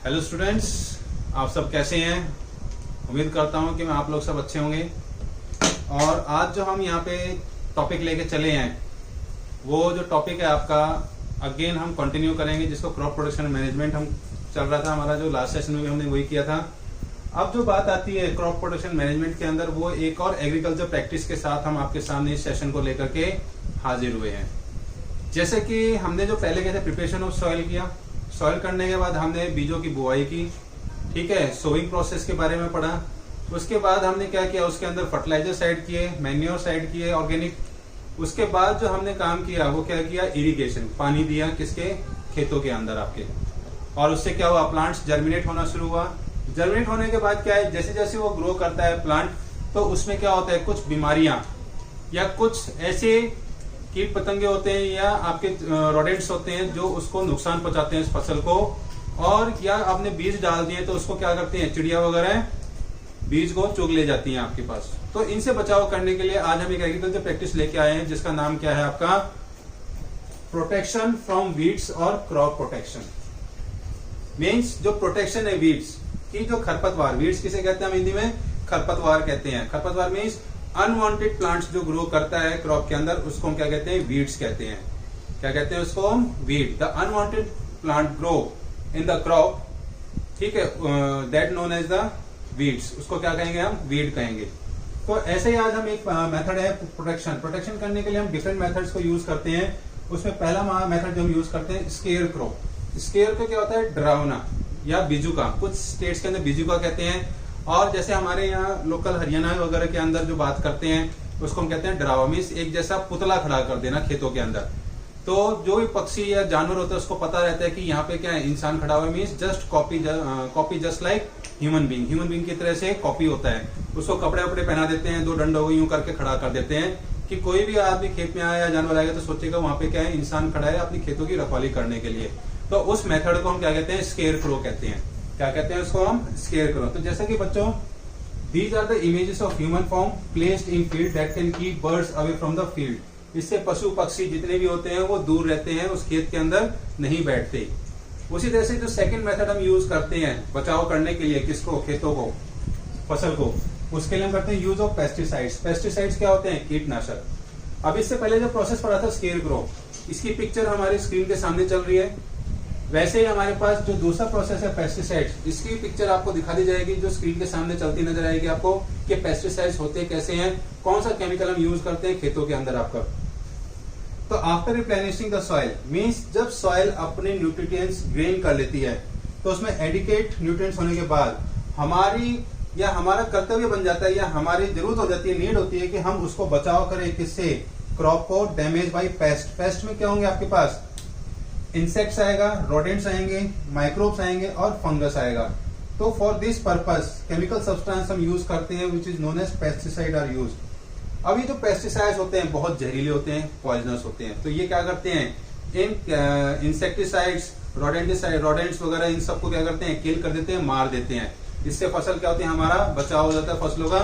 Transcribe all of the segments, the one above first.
Hello students, आप सब कैसे हैं। उम्मीद करता हूं कि मैं आप लोग सब अच्छे होंगे। और आज जो हम यहाँ पे टॉपिक लेके चले हैं वो जो टॉपिक है आपका अगेन हम कंटिन्यू करेंगे, जिसको क्रॉप प्रोडक्शन मैनेजमेंट हम चल रहा था हमारा, जो लास्ट सेशन में भी हमने वही किया था। अब जो बात आती है क्रॉप प्रोडक्शन मैनेजमेंट के अंदर, वो एक और एग्रीकल्चर प्रैक्टिस के साथ हम आपके सामने इस सेशन को लेकर के हाजिर हुए हैं। जैसे कि हमने जो पहले कहते प्रिपरेशन ऑफ सॉइल किया, सॉइल करने के बाद हमने बीजों की बुआई की, ठीक है, सोइंग प्रोसेस के बारे में पढ़ा। उसके बाद हमने क्या किया, उसके अंदर फर्टिलाइजर साइड किए, मैन्योर साइड किए ऑर्गेनिक। उसके बाद जो हमने काम किया वो क्या किया, इरिगेशन, पानी दिया किसके, खेतों के अंदर आपके। और उससे क्या हुआ, प्लांट्स जर्मिनेट होना शुरू हुआ। जर्मिनेट होने के बाद क्या है, जैसे जैसे वो ग्रो करता है प्लांट, तो उसमें क्या होता है, कुछ बीमारियां या कुछ ऐसे कीट पतंगे होते हैं या आपके रोडेंट्स होते हैं जो उसको नुकसान पहुंचाते हैं इस फसल को। और या आपने बीज डाल दिए तो उसको क्या करते हैं, चिड़िया वगैरह बीज को चुग ले जाती हैं आपके पास। तो इनसे बचाव करने के लिए आज हम एक एग्रीकल्चर प्रैक्टिस लेके आए हैं, जिसका नाम क्या है आपका, प्रोटेक्शन फ्रॉम वीड्स और क्रॉप प्रोटेक्शन। मीन्स जो प्रोटेक्शन है वीड्स की, जो खरपतवार, वीड्स किसे कहते हैं हम हिंदी में, खरपतवार कहते हैं। खरपतवार मीन्स अनवांटेड प्लांट्स जो ग्रो करता है क्रॉप के अंदर, उसको हम क्या कहते हैं, वीड्स कहते हैं। क्या कहते हैं उसको हम, weed. The unwanted plant grow in the crop, ठीक है, that known as the weeds, उसको क्या कहेंगे हम, वीड कहेंगे। तो ऐसे ही आज हम एक मेथड है प्रोटेक्शन करने के लिए हम डिफरेंट मेथड्स को यूज करते हैं। उसमें पहला मेथड जो हम यूज करते हैं, स्केयर क्रो। स्केयर को क्या होता है, डरावना या बिजुका, कुछ स्टेट्स के अंदर बिजुका कहते हैं। और जैसे हमारे यहाँ लोकल हरियाणा वगैरह के अंदर जो बात करते हैं उसको हम कहते हैं डरावा। मीन्स एक जैसा पुतला खड़ा कर देना खेतों के अंदर। तो जो भी पक्षी या जानवर होता है उसको पता रहता है कि यहाँ पे क्या है, इंसान खड़ा हुआ है। Means just copy just like human being की तरह से कॉपी होता है। उसको कपड़े वपड़े पहना देते हैं, दो डंडों को यूं करके खड़ा कर देते हैं कि कोई भी आदमी खेत में आया या जानवर आएगा तो सोचेगा वहां पे क्या है, इंसान खड़ा है अपनी खेतों की रखवाली करने के लिए। तो उस मेथड को हम क्या कहते हैं, स्केयर क्रो कहते हैं। क्या कहते हैं उसको हम, स्केयर क्रो। तो जैसे कि बच्चों, these are the images of human form placed in field that can keep birds away from the field। इससे पशु पक्षी जितने भी होते हैं वो दूर रहते हैं, उस खेत के अंदर नहीं बैठते। उसी तरह से जो सेकंड मेथड हम यूज करते हैं बचाव करने के लिए, किसको, खेतों को, फसल को, उसके लिए हम करते हैं यूज ऑफ पेस्टिसाइड्स। पेस्टिसाइड्स क्या होते हैं, कीटनाशक। अब इससे पहले जो प्रोसेस पढ़ा था स्केयर क्रो, इसकी पिक्चर हमारी स्क्रीन के सामने चल रही है। वैसे ही हमारे पास जो दूसरा प्रोसेस है पेस्टिसाइड्स, इसकी पिक्चर आपको दिखा दी जाएगी, जो स्क्रीन के सामने चलती नजर आएगी आपको, कि पेस्टिसाइड्स होते कैसे हैं, कौन सा केमिकल हम यूज करते हैं खेतों के अंदर आपका। तो after replenishing the soil, means जब सॉइल अपने न्यूट्रिएंट्स गेन कर लेती है तो उसमें एडिकेट न्यूट्रिएंट्स होने के बाद हमारी या हमारा कर्तव्य बन जाता है या हमारी जरूरत हो जाती है, नीड होती है कि हम उसको बचाव करें, किससे, क्रॉप को डैमेज बाई पेस्ट। पेस्ट में क्या होंगे आपके पास, इंसेक्ट्स आएगा, रोडेंट्स आएंगे, माइक्रोब्स आएंगे और फंगस आएगा। तो for this purpose chemical substance हम यूज करते हैं which is known as pesticide are use. अब ये जो पेस्टिसाइड्स होते हैं बहुत जहरीले होते हैं, पॉइजनस होते हैं। तो ये क्या करते हैं, इन इंसेक्टिसाइड्स, रोडेंट्स वगैरह, इन सबको क्या करते हैं, किल कर देते हैं, मार देते हैं। इससे फसल क्या होती है, हमारा बचाव हो जाता है फसलों का।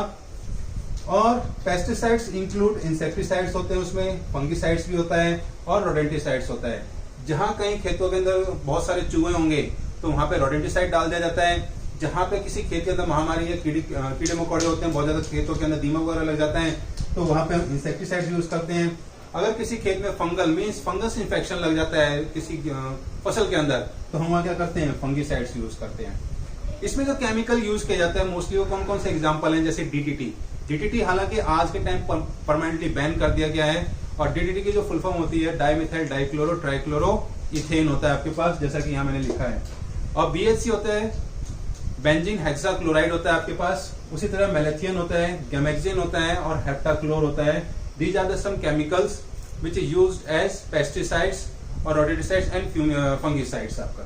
और पेस्टिसाइड्स इंक्लूड इंसेक्टिसाइड्स होते हैं, उसमें फंगिसाइड्स भी होता है और रोडेंटिसाइड्स होता है। जहां कहीं खेतों के अंदर बहुत सारे चूहे होंगे तो वहां पे रोडेंटिसाइड डाल दिया जाता है। जहां पे किसी खेत के अंदर महामारी या कीड़े मकोड़े होते हैं, बहुत ज्यादा खेतों के अंदर दीमक वगैरह लग जाता है, तो वहां पे हम इंसेक्टिसाइड यूज करते हैं। अगर किसी खेत में फंगल मीन्स फंगस इन्फेक्शन लग जाता है किसी फसल के अंदर, तो हम वहां क्या करते हैं, फंगिसाइड्स यूज करते हैं। इसमें जो केमिकल यूज किया जाता है मोस्टली वो कौन कौन से एग्जाम्पल हैं, जैसे डीडीटी हालांकि आज के टाइम परमानेंटली बैन कर दिया गया है। और डीडीटी की जो फुल फॉर्म होती है डाइमिथाइल डाइक्लोरो ट्राइक्लोरो इथेन होता है आपके पास, जैसा कि यहाँ मैंने लिखा है। और बीएचसी होता है बेंजीन हेक्साक्लोराइड होता है आपके पास। उसी तरह मेलेथियन होता है, गैमेक्सिन होता है और हेप्टाक्लोर होता है। These are the some chemicals which is used as pesticides और रोडेंटिसाइड्स एंड फंगिसाइड्स आपका।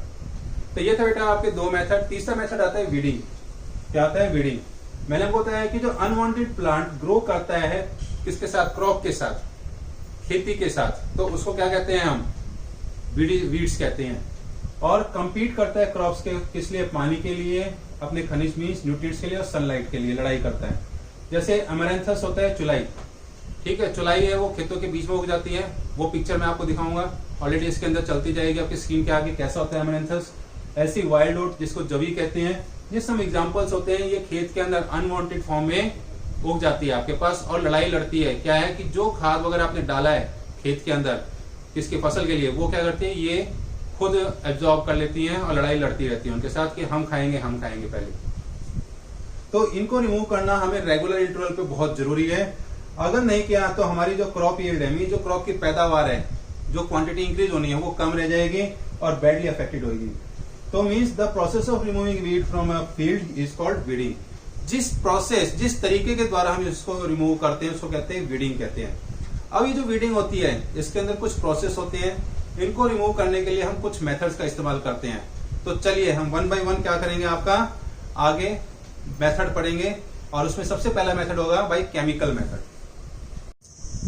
तो ये था बेटा आपके दो मेथड। तीसरा मेथड आता है वीडिंग। क्या आता है, वीडिंग। मैंने आपको बताया कि जो अनवांटेड प्लांट ग्रो करता है किसके साथ, क्रॉप के साथ, खेती के साथ, तो उसको क्या कहते हैं हम, वीड्स कहते हैं। और कंपीट करता है क्रॉप्स के किस लिए, पानी के लिए, अपने खनिज मीन्स न्यूट्रिएंट्स के लिए और सनलाइट के लिए लड़ाई करता है। जैसे अमेरेंथस होता है चुलाई, ठीक है, चुलाई है वो खेतों के बीच में उग जाती है। वो पिक्चर मैं आपको दिखाऊंगा, ऑलरेडी इसके अंदर चलती जाएगी आपकी स्क्रीन के आगे, कैसा होता है अमेरेंथस। ऐसी वाइल्ड ओट जिसको जवी कहते हैं, ये सब एग्जाम्पल्स होते हैं। ये खेत के अंदर अनवांटेड फॉर्म में उग जाती है आपके पास और लड़ाई लड़ती है। क्या है कि जो खाद वगैरह आपने डाला है खेत के अंदर किसकी फसल के लिए, वो क्या करती है, ये खुद एब्जॉर्ब कर लेती हैं और लड़ाई लड़ती रहती है उनके साथ कि हम खाएंगे पहले। तो इनको रिमूव करना हमें रेगुलर इंटरवल पे बहुत जरूरी है। अगर नहीं किया तो हमारी जो क्रॉप यील्ड है, जो क्रॉप की पैदावार है, जो क्वांटिटी इंक्रीज होनी है वो कम रह जाएगी और बैडली अफेक्टेड होगी। तो means the process of removing weed from a field is called weeding. जिस तरीके के द्वारा हम इसको रिमूव करते हैं उसको कहते हैं वीडिंग कहते हैं। अब ये जो वीडिंग होती है इसके अंदर कुछ प्रोसेस होते हैं, इनको रिमूव करने के लिए हम कुछ मेथड्स का इस्तेमाल करते हैं। तो चलिए हम वन बाय वन क्या करेंगे, आपका आगे मेथड पढ़ेंगे और उसमें सबसे पहला मेथड होगा भाई केमिकल मेथड।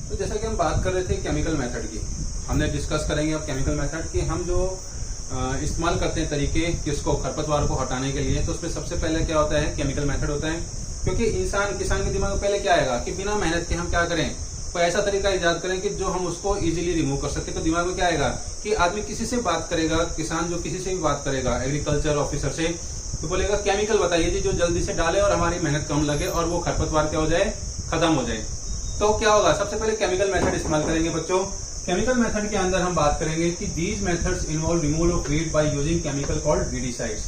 तो जैसा कि हम बात कर रहे थे केमिकल मेथड की, हमने डिस्कस करेंगे अब केमिकल मेथड कि हम जो इस्तेमाल करते हैं तरीके किसको, खरपतवार को हटाने के लिए। तो उसमें सबसे पहले क्या होता है, केमिकल मेथड होता है। क्योंकि किसान के दिमाग में पहले क्या आएगा कि बिना मेहनत के हम क्या करें, कोई ऐसा तरीका इजाद करें कि जो हम उसको इजीली रिमूव कर सके। तो दिमाग में क्या आएगा कि आदमी किसी से बात करेगा, किसान जो किसी से भी बात करेगा एग्रीकल्चर ऑफिसर से, तो बोलेगा केमिकल बताइए जी जो जल्दी से डाले और हमारी मेहनत कम लगे और वो खरपतवार क्या हो जाए, खत्म हो जाए। तो क्या होगा, सबसे पहले केमिकल मेथड इस्तेमाल करेंगे बच्चों। केमिकल मेथड के अंदर हम बात करेंगे कि these methods involve removal of weed by using chemical called weedicides.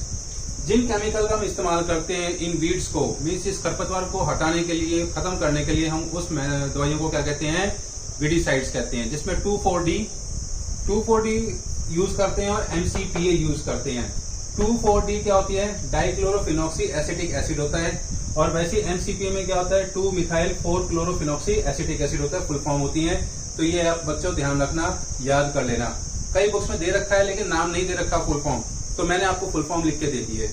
जिन केमिकल का हम इस्तेमाल करते हैं इन वीड्स को, मीन्स इस खरपतवार को हटाने के लिए, खत्म करने के लिए, हम उस दवाइयों को क्या कहते हैं, वीडिसाइड्स कहते हैं। जिसमें 2,4-D यूज करते हैं और MCPA यूज करते हैं। 2,4-D क्या होती है, डाइक्लोरोफिनॉक्सी एसिटिक एसिड होता है। और वैसे MCPA में क्या होता है, 2-मिथाइल-4-क्लोरोफिनॉक्सी एसिटिक एसिड होता है, फुल फॉर्म होती है। तो ये आप बच्चों ध्यान रखना, याद कर लेना। कई बुक्स में दे रखा है लेकिन नाम नहीं दे रखा फुल फॉर्म, तो मैंने आपको फुल फॉर्म लिख के दे दी है।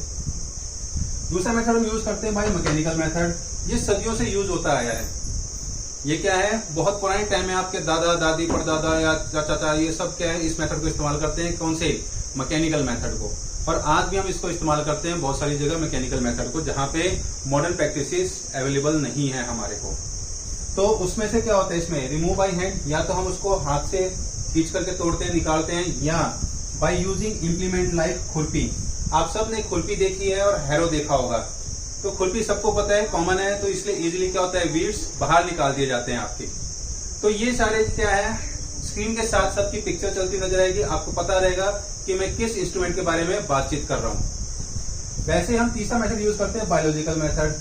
दूसरा मेथड हम यूज करते हैं भाई मैकेनिकल मेथड। ये सदियों से यूज होता आया है। ये क्या है, बहुत पुराने टाइम में आपके दादा दादी परदादा या चाचा ये सब क्या है, इस मेथड को इस्तेमाल करते हैं। कौन से, मैकेनिकल मेथड को। और आज भी हम इसको इस्तेमाल करते हैं बहुत सारी जगह मैकेनिकल मेथड को, जहां पे मॉडर्न प्रैक्टिसेस अवेलेबल नहीं है हमारे को। तो उसमें से क्या होता है, इसमें रिमूव बाय हैंड, या तो हम उसको हाथ से खींच करके तोड़ते हैं, निकालते हैं, या बाय यूजिंग इम्प्लीमेंट लाइक खुरपी। आप सब ने खुरपी देखी है और हैरो देखा होगा। तो खुरपी सबको पता है, कॉमन है, तो इसलिए इजीली क्या होता है, वीड्स बाहर निकाल दिए जाते हैं आपके। तो ये सारे क्या है, स्क्रीन के साथ साथ की पिक्चर चलती नजर आएगी, आपको पता रहेगा कि मैं किस इंस्ट्रूमेंट के बारे में बातचीत कर रहा हूं। वैसे हम तीसरा मेथड यूज करते हैं बायोलॉजिकल मेथड।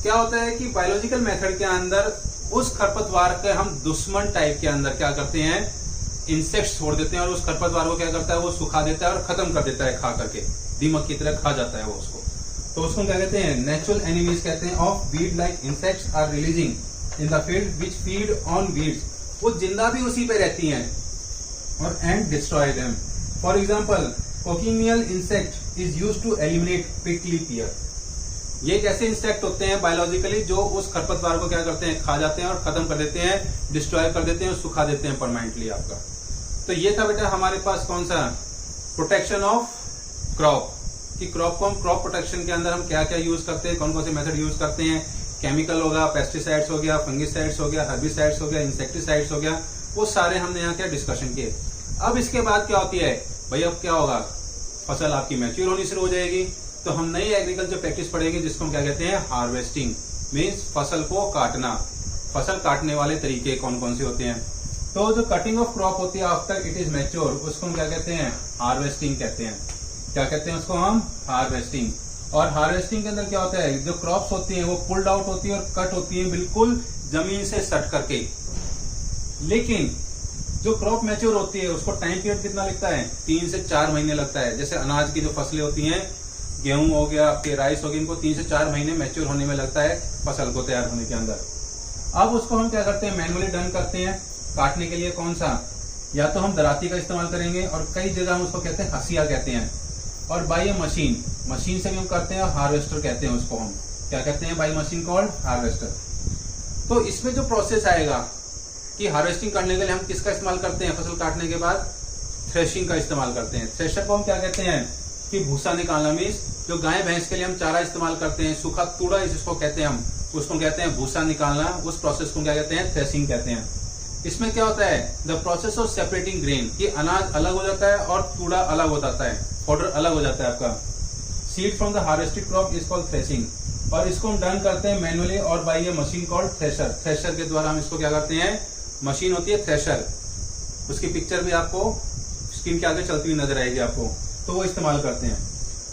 क्या होता है कि बायोलॉजिकल मेथड के अंदर उस खरपतवार के हम दुश्मन टाइप के अंदर क्या करते हैं, इंसेक्ट्स छोड़ देते हैं और उस खरपतवार को क्या करता है, वो सुखा देता है और खत्म कर देता है, खा करके दीमक की तरह खा जाता है वो उसको। तो उसको क्या कहते हैं, नेचुरल एनिमीज कहते हैं of weed like insects are releasing in the field which feed on weeds. वो जिंदा भी उसी पे रहती हैं और and destroy them. For example cochineal insect is used to eliminate prickly pear. ये एक ऐसे इंसेक्ट होते हैं बायोलॉजिकली जो उस खरपतवार को क्या करते हैं, खा जाते हैं और खत्म कर देते हैं, डिस्ट्रॉय कर देते हैं और सुखा देते हैं परमानेंटली आपका। तो ये था बेटा हमारे पास कौन सा, प्रोटेक्शन ऑफ क्रॉप। कि क्रॉप को हम क्रॉप प्रोटेक्शन के अंदर हम क्या क्या यूज करते हैं, कौन कौन से मेथड यूज करते हैं। केमिकल होगा, पेस्टिसाइड्स हो गया, फंगिसाइड्स हो गया, हर्बिसाइड्स हो गया, इंसेक्टिसाइड्स हो गया, वो सारे हमने यहाँ क्या डिस्कशन किए। अब इसके बाद क्या होती है भाई, अब क्या होगा, फसल आपकी मैच्योर होनी शुरू हो जाएगी। तो हम नई एग्रीकल्चर प्रैक्टिस पढ़ेंगे जिसको हम क्या कहते हैं, हार्वेस्टिंग। मीन्स फसल को काटना। फसल काटने वाले तरीके कौन कौन से होते हैं। तो जो कटिंग ऑफ क्रॉप होती है आफ्टर इट इज मैच्योर, उसको हम क्या कहते हैं, हार्वेस्टिंग कहते हैं। क्या कहते हैं उसको हम, हार्वेस्टिंग। और हार्वेस्टिंग के अंदर क्या होता है, जो क्रॉप्स होती है वो पुल्ड आउट होती है और कट होती है बिल्कुल जमीन से सट करके। लेकिन जो क्रॉप मैच्योर होती है उसको टाइम पीरियड कितना लगता है, 3 से 4 महीने लगता है। जैसे अनाज की जो फसलें होती हैं, गेहूं हो गया, आपके राइस हो गया, इनको 3 से 4 महीने मैच्योर होने में लगता है फसल को तैयार होने के अंदर। अब उसको हम क्या करते हैं, मैनुअली डन करते हैं। काटने के लिए कौन सा, या तो हम दराती का इस्तेमाल करेंगे और कई जगह हम उसको कहते हैं हसिया कहते हैं। और बाई ए मशीन, मशीन से भी हम करते हैं, हार्वेस्टर कहते हैं उसको हम। क्या कहते हैं, बाई मशीन कॉल्ड हार्वेस्टर। तो इसमें जो प्रोसेस आएगा कि हार्वेस्टिंग करने के लिए हम किसका इस्तेमाल करते हैं, फसल काटने के बाद थ्रेशिंग का इस्तेमाल करते हैं। थ्रेशर को हम क्या कहते हैं कि भूसा निकालना। मीन्स जो गाय भैंस के लिए हम चारा इस्तेमाल करते हैं, सूखा तूड़ा जिसको कहते हैं हम, उसको कहते हैं भूसा निकालना। उस प्रोसेस को क्या कहते हैं, थ्रेशिंग कहते हैं। इसमें क्या होता है, the process of separating grain, कि अनाज अलग हो जाता है और तूड़ा अलग हो जाता है। फॉडर अलग हो जाता है आपका। Seed from the harvested crop is called threshing, और इसको हम डन करते हैं मैनुअली और बाय ए मशीन कॉल्ड थ्रेशर। थ्रेशर के द्वारा हम इसको क्या करते हैं, मशीन होती है थ्रेशर, उसकी पिक्चर भी आपको स्क्रीन के आगे चलती हुई नजर आएगी आपको, तो वो इस्तेमाल करते हैं।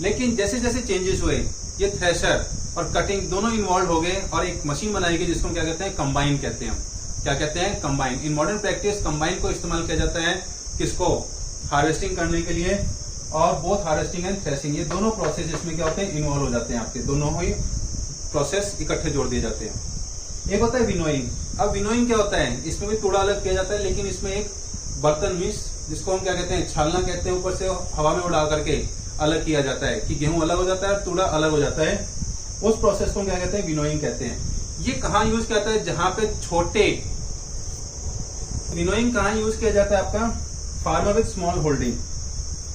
लेकिन जैसे जैसे चेंजेस हुए, ये थ्रेशर और कटिंग दोनों इन्वॉल्व हो गए और एक मशीन बनाई गई जिसको क्या कहते हैं, कंबाइन कहते हैं। हम क्या कहते हैं, combine. In modern practice combine को इस्तेमाल किया जाता है किसको, हार्वेस्टिंग करने के लिए, और बोथ हार्वेस्टिंग एंड थ्रेशिंग, ये दोनों प्रोसेस इसमें क्या होते हैं, इन्वॉल्व हो जाते हैं। आपके दोनों ही प्रोसेस इकट्ठे जोड़ दिए जाते हैं। एक होता है विनोइंग। अब विनोइंग क्या होता है, इसमें भी थोड़ा अलग किया जाता है, लेकिन इसमें एक बर्तन मिस जिसको हम क्या कहते हैं, छालना कहते हैं, ऊपर से हवा में उड़ा करके अलग किया जाता है कि गेहूं अलग हो जाता है और तूड़ा अलग हो जाता है। उस प्रोसेस को क्या कहते हैं, विनोइंग कहते हैं। ये कहाँ यूज किया जाता है, जहां पे छोटे, विनोइंग कहाँ यूज किया जाता है आपका, फार्मर विद स्मॉल होल्डिंग,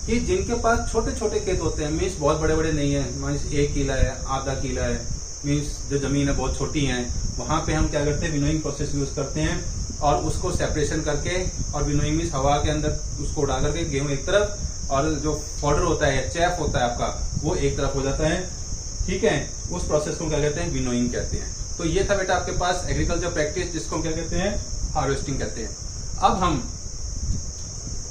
कि जिनके पास छोटे छोटे खेत होते हैं, मीन्स बहुत बड़े बड़े नहीं है, मीन्स 1 किला है, आधा किला है, मीन्स जो जमीन है बहुत छोटी है, वहां पे हम क्या करते हैं, विनोइंग प्रोसेस यूज करते हैं और उसको सेपरेशन करके, और विनोइंग मीन्स हवा के अंदर उसको उड़ा करके गेहूं एक तरफ और जो फॉडर होता है, चैफ होता है आपका, वो एक तरफ हो जाता है। ठीक है, उस प्रोसेस को क्या कहते हैं, विनोइंग कहते हैं। तो ये था बेटा आपके पास एग्रीकल्चर प्रैक्टिस, जिसको क्या कहते हैं, हार्वेस्टिंग कहते हैं। अब हम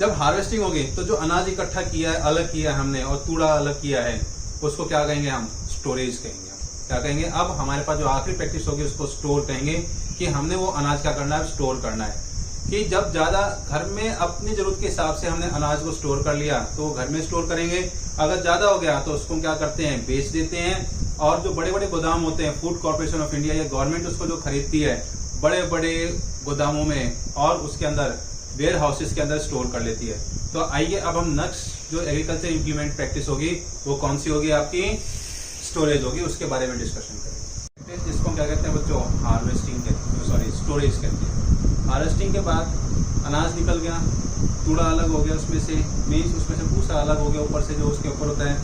जब हार्वेस्टिंग होगी तो जो अनाज इकट्ठा किया है, अलग किया है हमने, और तूड़ा अलग किया है, उसको क्या कहेंगे, हम स्टोरेज कहेंगे। क्या कहेंगे, अब हमारे पास जो आखिरी प्रैक्टिस होगी उसको स्टोर कहेंगे, कि हमने वो अनाज क्या करना है, स्टोर करना है। कि जब ज्यादा घर में अपनी जरूरत के हिसाब से हमने अनाज को स्टोर कर लिया तो घर में स्टोर करेंगे, अगर ज्यादा हो गया तो उसको क्या करते हैं, बेच देते हैं। और जो बड़े बड़े गोदाम होते हैं, फूड कॉर्पोरेशन ऑफ इंडिया या गवर्नमेंट उसको जो खरीदती है बड़े बड़े गोदामों में, और उसके अंदर वेयर हाउसेस के अंदर स्टोर कर लेती है। तो आइए अब हम नेक्स्ट जो एग्रीकल्चर इंप्लीमेंट प्रैक्टिस होगी वो कौन सी होगी, आपकी स्टोरेज होगी, उसके बारे में डिस्कशन करेंगे। जिसको क्या कहते हैं बच्चों, हार्वेस्टिंग कहते हैं, सॉरी स्टोरेज कहते हैं। हार्वेस्टिंग के बाद अनाज निकल गया, तूड़ा अलग हो गया उसमें से, मीन्स उसमें से भूसा अलग हो गया ऊपर से जो उसके ऊपर होता है।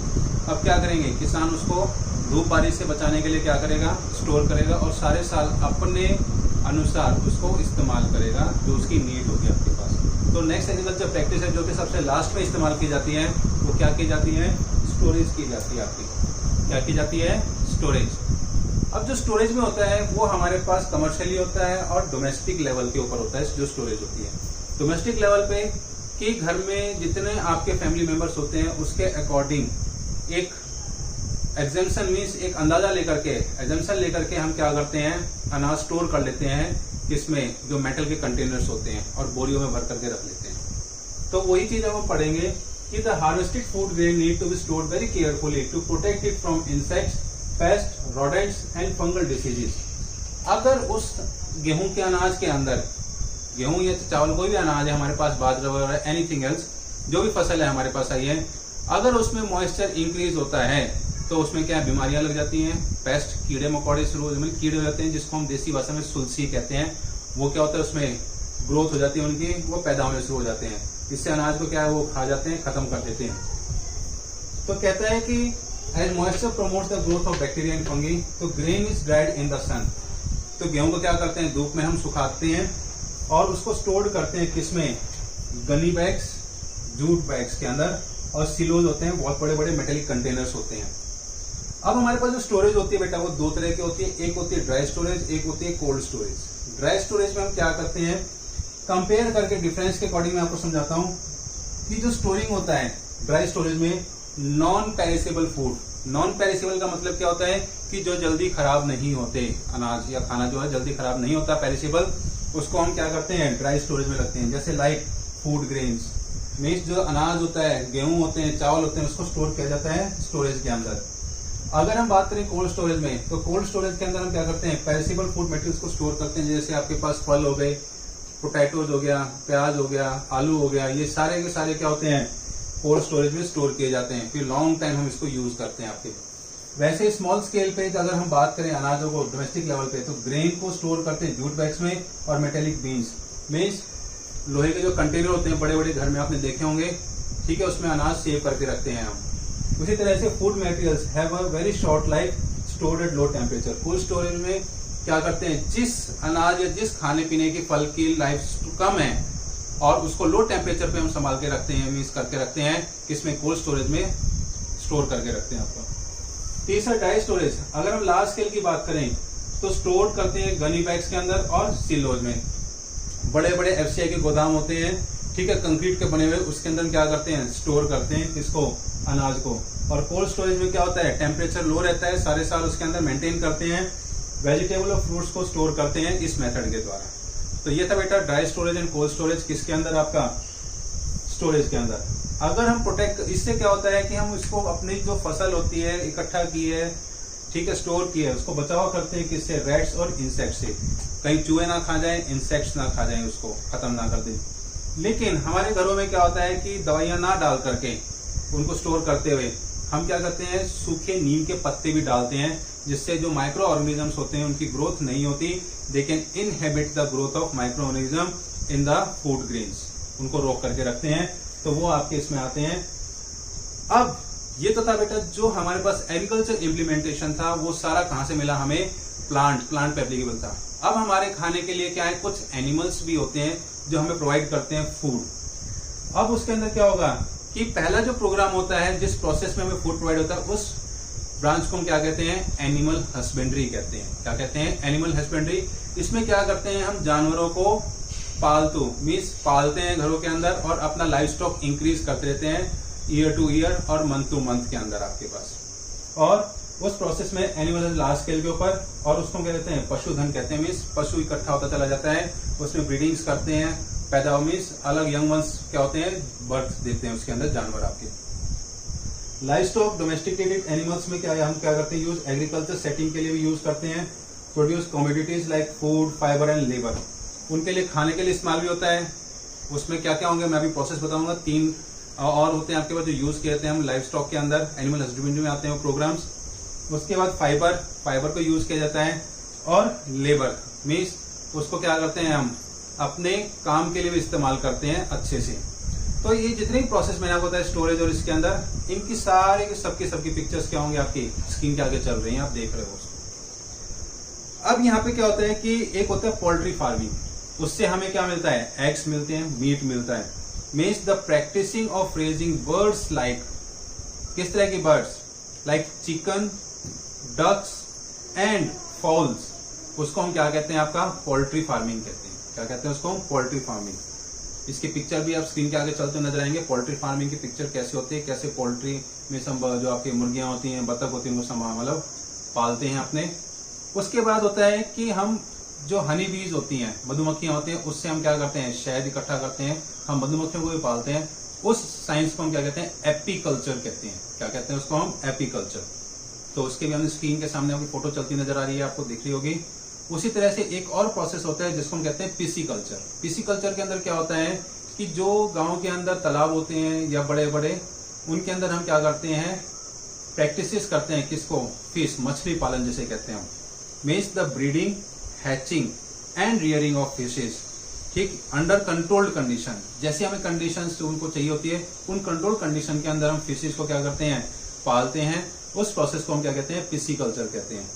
अब क्या करेंगे, किसान उसको धूप बारिश से बचाने के लिए क्या करेगा, स्टोर करेगा, और सारे साल अपने अनुसार उसको इस्तेमाल करेगा जो उसकी नीड होगी आपके पास। तो नेक्स्ट एग्रीकल्चर प्रैक्टिस है जो कि सबसे लास्ट में इस्तेमाल की जाती है, वो क्या की जाती है, स्टोरेज की जाती है आपकी। क्या की जाती है, स्टोरेज। अब जो स्टोरेज में होता है वो हमारे पास कमर्शियली होता है और डोमेस्टिक लेवल के ऊपर होता है जो स्टोरेज होती है। डोमेस्टिक लेवल पे कि घर में जितने आपके फैमिली मेंबर्स होते हैं उसके अकॉर्डिंग एक एग्जाम्पशन मीन्स एक अंदाजा लेकर के, एग्जाम्पशन लेकर के हम क्या करते हैं, अनाज स्टोर कर लेते हैं, इसमें जो मेटल के कंटेनर्स होते हैं और बोरियों में भर करके रख लेते हैं। तो वही चीज हम पढ़ेंगे कि the harvested food grain need to be stored very carefully to protect it from insects, pest, rodents and fungal diseases. अगर उस गेहूं के अनाज के अंदर, गेहूं या चावल कोई भी अनाज है हमारे पास, बाजरा वगैरह, एनीथिंग एल्स, जो भी फसल है हमारे पास आई है, अगर उसमें मॉइस्चर इंक्रीज होता है तो उसमें क्या बीमारियां लग जाती हैं, पेस्ट, कीड़े मकोड़े शुरू कीड़े हो जाते हैं, जिसको हम देसी भाषा में सुलसी कहते हैं। वो क्या होता है, उसमें ग्रोथ हो जाती है उनकी, वो पैदा होने शुरू हो जाते हैं, इससे अनाज को क्या है वो खा जाते हैं, खत्म कर देते हैं। तो कहता है कि as moisture promotes the growth of bacteria and fungi, तो grain is dried in the sun. तो गेहूं को क्या करते हैं, धूप में हम सुखाते हैं और उसको स्टोर करते हैं किसमें, गनी बैग्स, जूट बैग्स के अंदर, और सिलोज होते हैं, बहुत बड़े बड़े मेटेलिक कंटेनर्स होते हैं। अब हमारे पास जो स्टोरेज होती है बेटा वो दो तरह की होती है, एक होती है ड्राई स्टोरेज, एक होती है कोल्ड स्टोरेज। ड्राई स्टोरेज में हम क्या करते हैं, कंपेयर करके डिफरेंस के अकॉर्डिंग मैं आपको समझाता हूं कि जो स्टोरिंग होता है ड्राई स्टोरेज में, non perishable food. Non perishable का मतलब क्या होता है कि जो जल्दी खराब नहीं होते, अनाज या खाना जो है जल्दी खराब नहीं होता, पेरिसेबल, उसको हम क्या करते हैं, ड्राई स्टोरेज में रखते हैं। जैसे लाइक फूड ग्रेन्स, मीन्स जो अनाज होता है, गेहूं होते हैं, चावल होते हैं, उसको स्टोर किया जाता है स्टोरेज के अंदर। अगर हम बात करें कोल्ड स्टोरेज में, तो कोल्ड स्टोरेज के अंदर हम क्या करते हैं, पेरिसेबल फूड मटेरियल्स को स्टोर करते हैं। जैसे आपके पास फल हो गए, पोटैटोज हो गया, प्याज हो गया, आलू हो गया, ये सारे के सारे क्या होते हैं, कोल्ड स्टोरेज में स्टोर किए जाते हैं, फिर लॉन्ग टाइम हम इसको यूज करते हैं आपके। वैसे स्मॉल स्केल पे अगर हम बात करें अनाजों को डोमेस्टिक लेवल पे, तो ग्रेन को स्टोर करते हैं जूट बैग्स में और मेटेलिक बीन्स, मीन्स लोहे के जो कंटेनर होते हैं बड़े बड़े, घर में आपने देखे होंगे, ठीक है, उसमें अनाज सेव करके रखते हैं हम। उसी तरह से food materials have a very short life stored at low temperature. Cold storage में क्या करते हैं, जिस अनाज या जिस खाने पीने की फल की लाइफ कम है और उसको लो टेम्परेचर पे हम संभाल के रखते हैं, मीन्स करके रखते हैं, किसमें, कोल्ड स्टोरेज में स्टोर करके रखते हैं आपका। तीसरा ड्राई स्टोरेज। अगर हम लार्ज स्केल की बात करें तो स्टोर करते हैं गनी बैग्स के अंदर और सिलोज में। बड़े बड़े एफसीआई के गोदाम होते हैं, ठीक है, कंक्रीट के बने हुए, उसके अंदर क्या करते हैं, स्टोर करते हैं किसको, अनाज को। और कोल्ड स्टोरेज में क्या होता है, टेम्परेचर लो रहता है, सारे साल उसके अंदर मेंटेन करते हैं, वेजिटेबल और फ्रूट्स को स्टोर करते हैं इस मेथड के द्वारा। तो ये था बेटा dry storage and cold storage किसके अंदर, आपका स्टोरेज के अंदर। अगर हम प्रोटेक्ट, इससे क्या होता है कि हम इसको अपनी जो फसल होती है इकट्ठा की है, ठीक है, स्टोर की है, उसको बचाव करते हैं किससे, रैट्स और इंसेक्ट से। कहीं चूहे ना खा जाए, इंसेक्ट्स ना खा जाए, उसको खत्म ना कर दे। लेकिन हमारे घरों में क्या होता है कि दवाइयां ना डाल करके उनको स्टोर करते हुए हम क्या करते हैं, सूखे नीम के पत्ते भी डालते हैं, जिससे जो माइक्रो ऑर्गेनिजम्स होते हैं उनकी ग्रोथ नहीं होती, they can inhibit the growth of microorganism in the food grains, उनको रोक करके रखते हैं। तो वो आपके इसमें आते हैं। अब ये तो था बेटा जो हमारे पास एग्रीकल्चर इम्प्लीमेंटेशन था, वो सारा कहां से मिला हमें, प्लांट पे एप्लीकेबल था। अब हमारे खाने के लिए क्या है, कुछ एनिमल्स भी होते हैं जो हमें प्रोवाइड करते हैं फूड। अब उसके अंदर क्या होगा कि पहला जो प्रोग्राम होता है, जिस प्रोसेस में हमें फूड प्रोवाइड होता है, उस ब्रांच को हम क्या कहते हैं, एनिमल हस्बेंड्री कहते हैं। क्या कहते हैं, एनिमल हस्बेंड्री। इसमें क्या करते हैं, हम जानवरों को पालतू मीन्स पालते हैं घरों के अंदर और अपना लाइफ स्टॉक इंक्रीज करते रहते हैं ईयर टू ईयर और मंथ टू मंथ के अंदर आपके पास। और उस प्रोसेस में एनिमल लार्ज स्केल के ऊपर, और उसको क्या कहते हैं, पशुधन कहते हैं, मीन्स पशु इकट्ठा होता चला जाता है, उसमें ब्रीडिंग्स करते हैं, पैदा मीन्स अलग यंग वंस क्या होते हैं, बर्थ देते हैं उसके अंदर जानवर आपके। लाइफ स्टॉक डोमेस्टिकेटेड एनिमल्स में क्या है, हम क्या करते हैं, यूज एग्रीकल्चर सेटिंग के लिए भी यूज करते हैं। Produce commodities like food, fibre and labour, उनके लिए खाने के लिए इस्तेमाल भी होता है। उसमें क्या क्या होंगे मैं अभी प्रोसेस बताऊंगा। 3 और होते हैं आपके पास जो यूज किए जाते हैं हम लाइफ स्टॉक के अंदर, एनिमल हस्बेंड्री में आते हैं वो प्रोग्राम्स। उसके बाद फाइबर को यूज किया जाता है, और लेबर मीन्स उसको क्या करते हैं, हम अपने काम के लिए भी इस्तेमाल करते हैं अच्छे से। तो ये जितने भी प्रोसेस मैंने आपको बताया स्टोरेज और इसके अंदर, इनकी सारे की सबकी पिक्चर्स क्या होंगे आपकी स्क्रीन के आगे चल रही हैं, आप देख रहे हो उसको। अब यहाँ पे क्या होता है कि एक होता है पोल्ट्री फार्मिंग, उससे हमें क्या मिलता है, एग्स मिलते हैं, मीट मिलता है। Means the practicing of raising birds like, किस तरह की birds, like chicken, ducks and fowls, उसको हम क्या कहते हैं, आपका पोल्ट्री फार्मिंग कहते हैं। क्या कहते हैं उसको, पोल्ट्री फार्मिंग। इसकी पिक्चर भी आप स्क्रीन के आगे चलते नजर आएंगे। पोल्ट्री फार्मिंग की पिक्चर कैसे होती है, कैसे पोल्ट्री में जो आपकी मुर्गियां होती हैं, बतख होती हैं, उनको मतलब पालते हैं अपने। उसके बाद होता है कि हम जो हनी बीज होती हैं, मधुमक्खियां होती हैं, उससे हम क्या करते हैं, शहद इकट्ठा करते हैं, हम मधुमक्खियों को भी पालते हैं। उस साइंस को हम क्या कहते हैं, एपीकल्चर कहते हैं। क्या कहते हैं उसको हम, एपीकल्चर। तो उसके भी हमने स्क्रीन के सामने आपकी फोटो चलती नजर आ रही है, आपको दिख रही होगी। उसी तरह से एक और प्रोसेस होता है जिसको हम कहते हैं पिसिकल्चर। पिसिकल्चर के अंदर क्या होता है कि जो गांव के अंदर तालाब होते हैं या बड़े बड़े, उनके अंदर हम क्या करते हैं, प्रैक्टिसेस करते हैं किसको, फिश, मछली पालन जिसे कहते हैं हम। Means the breeding, hatching and rearing of fishes, ठीक, अंडर कंट्रोल्ड कंडीशन। जैसे हमें कंडीशंस उनको चाहिए होती है, उन कंट्रोल कंडीशन के अंदर हम फिशेस को क्या करते हैं, पालते हैं। उस प्रोसेस को हम क्या कहते हैं, पिसिकल्चर कहते हैं।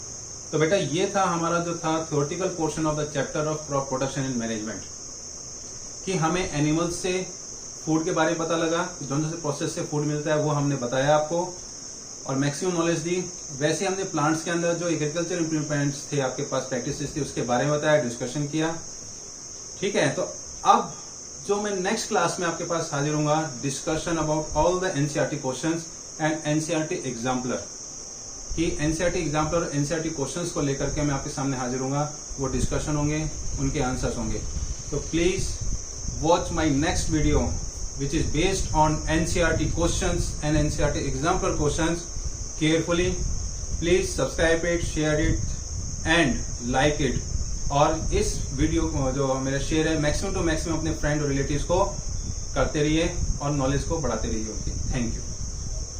तो बेटा ये था हमारा जो था theoretical portion of the chapter of crop production and management, कि हमें एनिमल्स से फूड के बारे में पता लगा, दोनों से प्रोसेस से फूड मिलता है वो हमने बताया आपको और मैक्सिमम नॉलेज दी। वैसे हमने प्लांट्स के अंदर जो एग्रीकल्चर इम्प्लीमेंट्स थे आपके पास, प्रैक्टिसेस थी, उसके बारे में बताया, डिस्कशन किया। ठीक है, तो अब जो मैं नेक्स्ट क्लास में आपके पास हाजिर हूँ, discussion about all the NCERT questions and NCERT exemplar, कि एनसीईआरटी एग्जाम्पलर और एनसीईआरटी क्वेश्चंस को लेकर के मैं आपके सामने हाजिर हूँ। वो डिस्कशन होंगे, उनके आंसर्स होंगे। तो please watch my next video which is based on NCERT questions and NCERT example questions carefully. Please subscribe it, share it and like it. और इस वीडियो को जो मेरा शेयर है मैक्सिमम टू मैक्सिमम अपने फ्रेंड और रिलेटिव्स को करते रहिए और नॉलेज को बढ़ाते रहिए उनकी। Thank you.